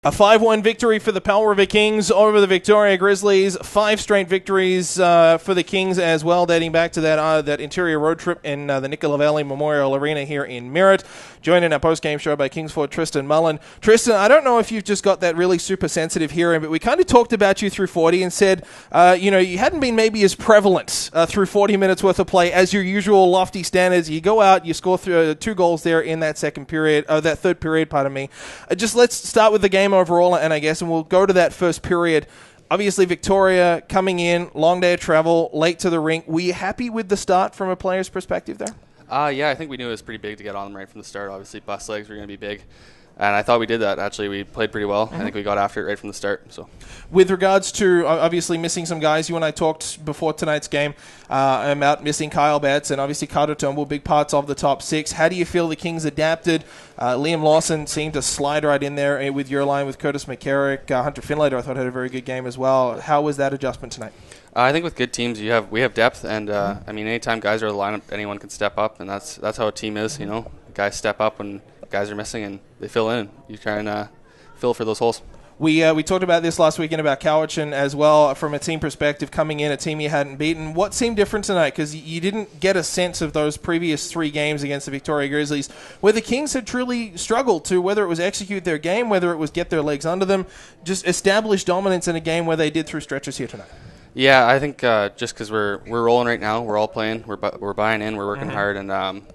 A 5-1 victory for the Powell River Kings over the Victoria Grizzlies. 5 straight victories for the Kings as well, dating back to that interior road trip in the Nicola Valley Memorial Arena here in Merritt. Joined in our post-game show by Kingsford Tristan Mullin. Tristan, I don't know if you've just got that really super sensitive hearing, but we kind of talked about you through 40 and said, you hadn't been maybe as prevalent through 40 minutes worth of play as your usual lofty standards. You go out, you score 2 goals there in that third period, pardon me. Just let's start with the game overall, and we'll go to that first period. Obviously, Victoria coming in, long day of travel, late to the rink. Were you happy with the start from a player's perspective there? Yeah, I think we knew it was pretty big to get on them right from the start. Obviously, bus legs were going to be big. And I thought we did that. Actually, we played pretty well. I think we got after it right from the start. So, with regards to obviously missing some guys, you and I talked before tonight's game about missing Kyle Betts and obviously Carter Turnbull, big parts of the top 6. How do you feel the Kings adapted? Liam Lawson seemed to slide right in there with your line with Curtis McCarrick. Hunter Finlater, I thought, had a very good game as well. How was that adjustment tonight? I think with good teams, we have depth, and anytime guys are in the lineup, anyone can step up, and that's how a team is. Guys step up when guys are missing, and they fill in. You try and fill for those holes. We talked about this last weekend about Cowichan as well from a team perspective, coming in, a team you hadn't beaten. What seemed different tonight? Because you didn't get a sense of those previous 3 games against the Victoria Grizzlies where the Kings had truly struggled to, whether it was execute their game, whether it was get their legs under them, just establish dominance in a game where they did through stretches here tonight. Yeah, I think just because we're rolling right now, we're all playing, we're buying in, we're working hard, and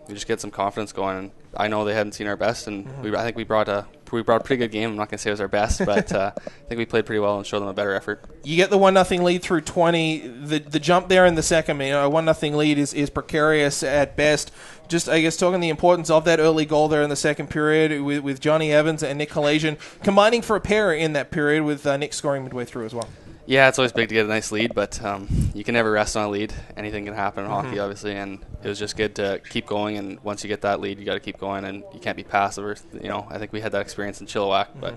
we just get some confidence going. And I know they hadn't seen our best, and I think we brought a pretty good game. I'm not going to say it was our best, but I think we played pretty well and showed them a better effort. You get the 1-0 lead through 20. The jump there in the second, a 1-0 lead is precarious at best. Just, talking the importance of that early goal there in the second period with Johnny Evans and Nick Kalasian combining for a pair in that period with Nick scoring midway through as well. Yeah, it's always big to get a nice lead, but you can never rest on a lead. Anything can happen in hockey, obviously, and it was just good to keep going. And once you get that lead, you got to keep going, and you can't be passive. I think we had that experience in Chilliwack, but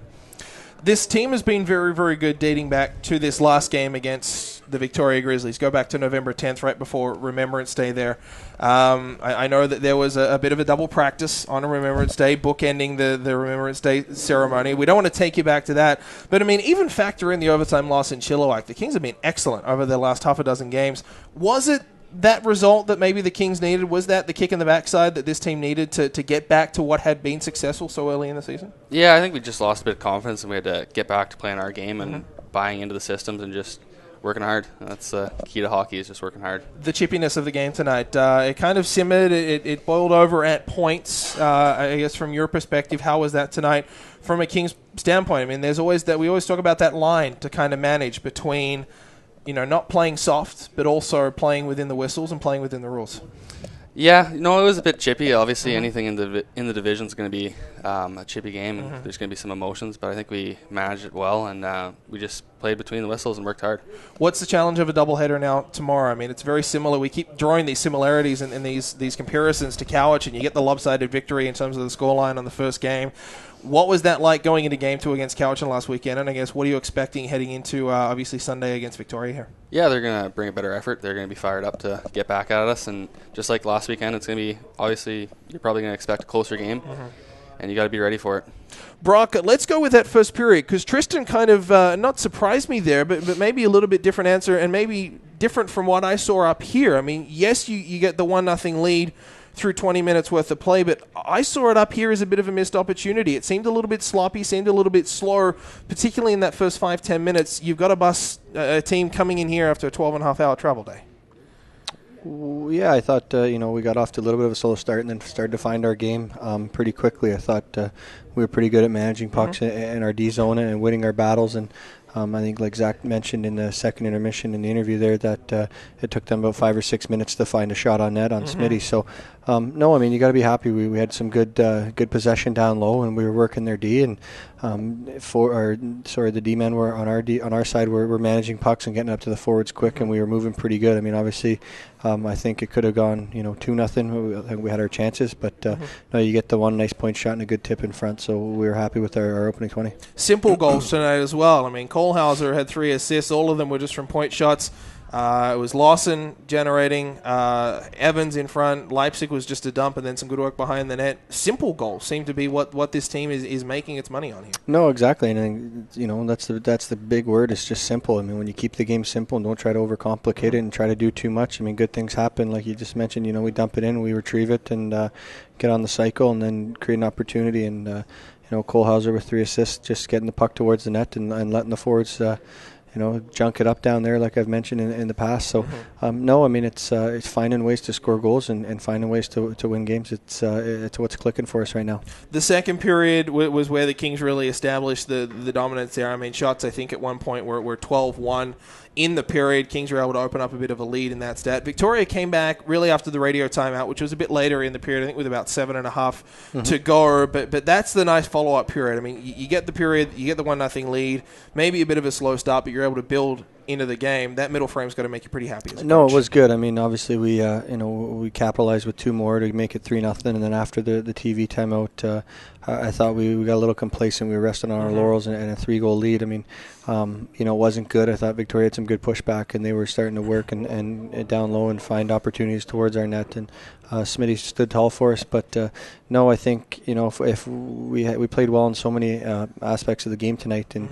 this team has been very, very good dating back to this last game against the Victoria Grizzlies. Go back to November 10th, right before Remembrance Day there. I know that there was a bit of a double practice on a Remembrance Day, bookending the Remembrance Day ceremony. We don't want to take you back to that. But, even factor in the overtime loss in Chilliwack. The Kings have been excellent over the last half a dozen games. Was it that result that maybe the Kings needed? Was that the kick in the backside that this team needed to get back to what had been successful so early in the season? Yeah, I think we just lost a bit of confidence, and we had to get back to playing our game and buying into the systems and just working hard. That's the key to hockey, is just working hard. The chippiness of the game tonight, it kind of simmered. It boiled over at points. From your perspective, how was that tonight from a Kings standpoint? There's always that, we always talk about that line to kind of manage between not playing soft, but also playing within the whistles and playing within the rules. Yeah, it was a bit chippy. Obviously, anything in the division is going to be a chippy game, and there's going to be some emotions. But I think we managed it well, and we just played between the whistles and worked hard. What's the challenge of a doubleheader now tomorrow? It's very similar. We keep drawing these similarities in these comparisons to Cowichan, and you get the lopsided victory in terms of the scoreline on the first game. What was that like going into Game 2 against Cowichan last weekend? And what are you expecting heading into, obviously, Sunday against Victoria here? Yeah, they're going to bring a better effort. They're going to be fired up to get back at us. And just like last weekend, it's going to be, obviously, you're probably going to expect a closer game. And you got to be ready for it. Brock, let's go with that first period, because Tristan kind of not surprised me there, but maybe a little bit different answer, and maybe different from what I saw up here. Yes, you get the 1-0 lead through 20 minutes worth of play, but I saw it up here as a bit of a missed opportunity. It seemed a little bit sloppy, seemed a little bit slow, particularly in that first 5-10 minutes. You've got to bus a team coming in here after a 12-and-a-half-hour travel day. Yeah, I thought, we got off to a little bit of a slow start and then started to find our game pretty quickly. I thought we were pretty good at managing pucks in our D zone and winning our battles. And I think, like Zach mentioned in the second intermission in the interview there, that it took them about 5 or 6 minutes to find a shot on net on Smitty. So, you got to be happy. We had some good possession down low, and we were working their D. And the D men were on our side. We're managing pucks and getting up to the forwards quick, and we were moving pretty good. Obviously, I think it could have gone 2-0. I think we had our chances, but you get the one nice point shot and a good tip in front. So we were happy with our opening 20. Simple goals tonight as well. Kohlhauser had 3 assists. All of them were just from point shots. It was Lawson generating, Evans in front. Leipzig was just a dump, and then some good work behind the net. Simple goals seem to be what this team is making its money on here. No, exactly, and that's the big word. It's just simple. I mean, when you keep the game simple and don't try to overcomplicate it and try to do too much, I mean, good things happen. Like you just mentioned, we dump it in, we retrieve it, and get on the cycle, and then create an opportunity. And Cole Hauser with 3 assists, just getting the puck towards the net and letting the forwards junk it up down there, like I've mentioned in the past. So, no, I mean, it's finding ways to score goals and finding ways to win games. It's what's clicking for us right now. The second period was where the Kings really established the dominance there. I mean, shots, I think, at one point were 12-1. In the period, Kings were able to open up a bit of a lead in that stat. Victoria came back really after the radio timeout, which was a bit later in the period, I think with about 7.5 to go. But that's the nice follow-up period. I mean, you get the period, you get the 1-0 lead, maybe a bit of a slow start, but you're able to build into the game. That middle frame's got to make you pretty happy. No, it was good. I mean, obviously we we capitalized with 2 more to make it 3-0, and then after the TV timeout, I thought we got a little complacent. We were resting on our laurels and a 3-goal lead. I mean, it wasn't good. I thought Victoria had some good pushback, and they were starting to work and down low and find opportunities towards our net. And Smitty stood tall for us. But no, I think if we played well in so many aspects of the game tonight, and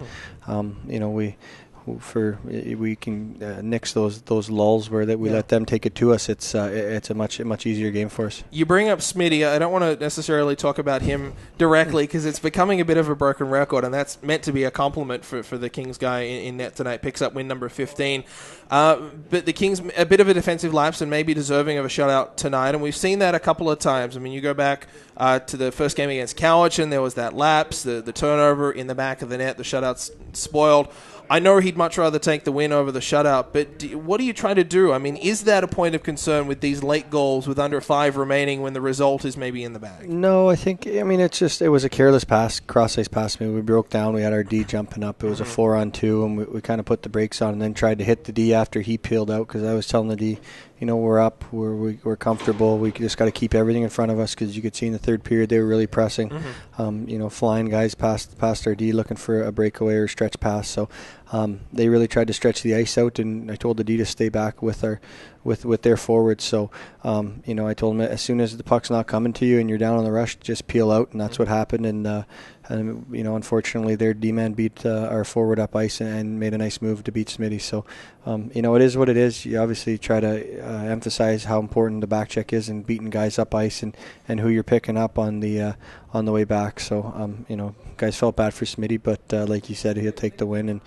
we can nix those lulls where we let them take it to us. It's a much easier game for us. You bring up Smitty. I don't want to necessarily talk about him directly because it's becoming a bit of a broken record, and that's meant to be a compliment for the Kings guy in net tonight. Picks up win number 15. But the Kings, a bit of a defensive lapse and maybe deserving of a shutout tonight, and we've seen that a couple of times. I mean, you go back to the first game against Cowichan, and there was that lapse, the turnover in the back of the net, the shutouts spoiled. I know he'd much rather take the win over the shutout, but what are you trying to do? I mean, is that a point of concern with these late goals with under 5 remaining when the result is maybe in the bag? No, it was a careless pass, cross-ice pass. I mean, we broke down. We had our D jumping up. It was a 4-on-2, and we kind of put the brakes on and then tried to hit the D after he peeled out because I was telling the D, we're up, we're comfortable. We just got to keep everything in front of us because you could see in the third period they were really pressing. Flying guys past our D looking for a breakaway or stretch pass. So they really tried to stretch the ice out, and I told the D to stay back with their forwards. So I told them as soon as the puck's not coming to you and you're down on the rush, just peel out, and that's what happened. And unfortunately, their D-man beat our forward up ice and made a nice move to beat Smitty. So, it is what it is. You obviously try to emphasize how important the back check is and beating guys up ice and who you're picking up on the way back. So, guys felt bad for Smitty, but like you said, he'll take the win, and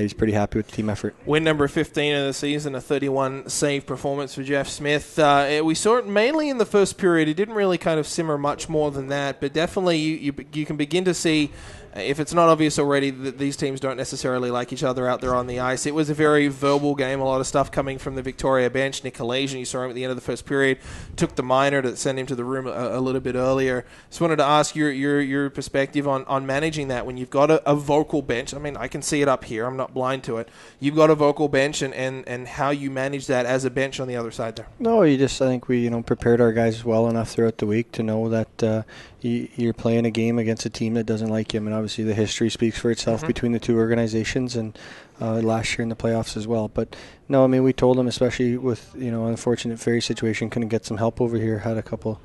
he's pretty happy with the team effort. Win number 15 of the season, a 31-save performance for Jeff Smith. We saw it mainly in the first period. It didn't really kind of simmer much more than that, but definitely you can begin to see, if it's not obvious already, that these teams don't necessarily like each other out there on the ice. It was a very verbal game, a lot of stuff coming from the Victoria bench. Nick Halasian, you saw him at the end of the first period, took the minor to send him to the room a little bit earlier. Just wanted to ask your perspective on managing that when you've got a vocal bench. I mean, I can see it up here. I'm not blind to it. You've got a vocal bench and how you manage that as a bench on the other side there. No, I think we prepared our guys well enough throughout the week to know that you're playing a game against a team that doesn't like you. I mean, obviously the history speaks for itself between the two organizations, and last year in the playoffs as well. But no, I mean, we told them, especially with unfortunate ferry situation, couldn't get some help over here. Had a couple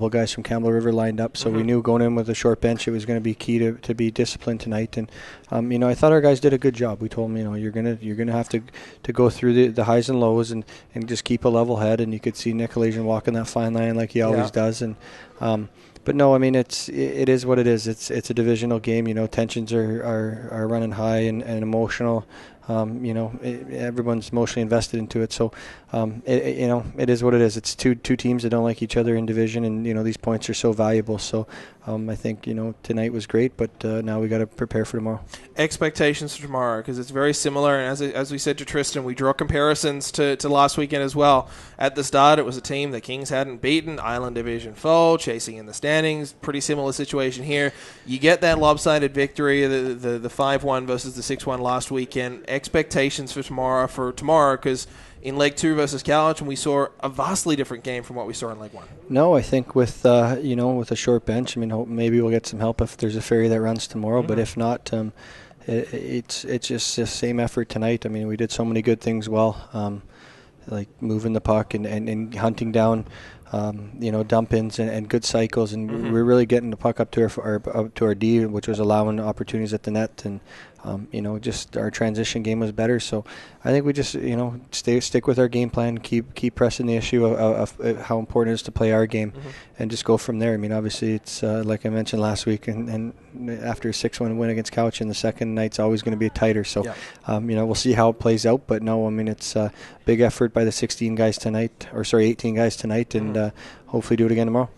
guys from Campbell River lined up, so we knew going in with a short bench it was going to be key to be disciplined tonight. And I thought our guys did a good job. We told them, you're gonna have to go through the highs and lows and just keep a level head. And you could see Nick Halasian walking that fine line like he always does. And but no, I mean, it is what it is. It's a divisional game. Tensions are running high and emotional. Everyone's emotionally invested into it. So, it is what it is. It's two teams that don't like each other in division, and these points are so valuable. So, I think tonight was great, but now we got to prepare for tomorrow. Expectations for tomorrow, because it's very similar. And as we said to Tristan, we draw comparisons to last weekend as well. At the start, it was a team the Kings hadn't beaten, Island Division foe, chasing in the standings. Pretty similar situation here. You get that lopsided victory, the 5-1 versus the 6-1 last weekend. Expectations for tomorrow, because in Leg 2 versus Cowichan, we saw a vastly different game from what we saw in Leg 1. No, I think with with a short bench, I mean, maybe we'll get some help if there's a ferry that runs tomorrow. But if not, it's just the same effort tonight. I mean, we did so many good things well, like moving the puck and hunting down, dump-ins and good cycles, and we're really getting the puck up to our D, which was allowing opportunities at the net, and just our transition game was better. So I think we just stick with our game plan, keep pressing the issue of how important it is to play our game, and just go from there. I mean, obviously it's like I mentioned last week, and after a 6-1 win against Couch, and the second night's always going to be tighter. So we'll see how it plays out. But no, I mean, it's a big effort by the 18 guys tonight, and hopefully do it again tomorrow.